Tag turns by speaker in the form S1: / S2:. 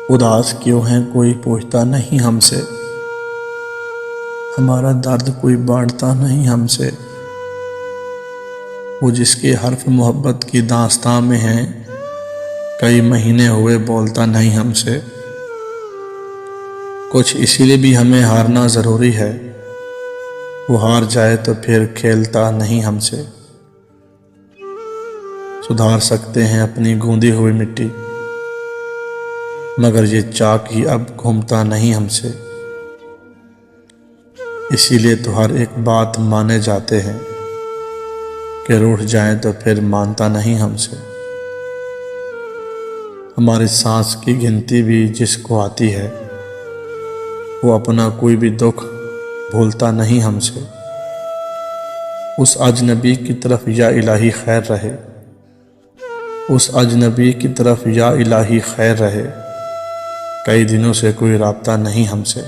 S1: उदास क्यों हैं कोई पूछता नहीं हमसे, हमारा दर्द कोई बांटता नहीं हमसे। वो जिसके हर्फ मोहब्बत की दास्तां में हैं, कई महीने हुए बोलता नहीं हमसे। कुछ इसीलिए भी हमें हारना ज़रूरी है, वो हार जाए तो फिर खेलता नहीं हमसे। सुधार सकते हैं अपनी गूंदी हुई मिट्टी, मगर ये चाक ही अब घूमता नहीं हमसे। इसीलिए तो हर एक बात माने जाते हैं कि रूठ जाए तो फिर मानता नहीं हमसे। हमारी सांस की गिनती भी जिसको आती है, वो अपना कोई भी दुख भूलता नहीं हमसे। उस अजनबी की तरफ या इलाही खैर रहे, उस अजनबी की तरफ या इलाही खैर रहे, कई दिनों से कोई राब्ता नहीं हमसे।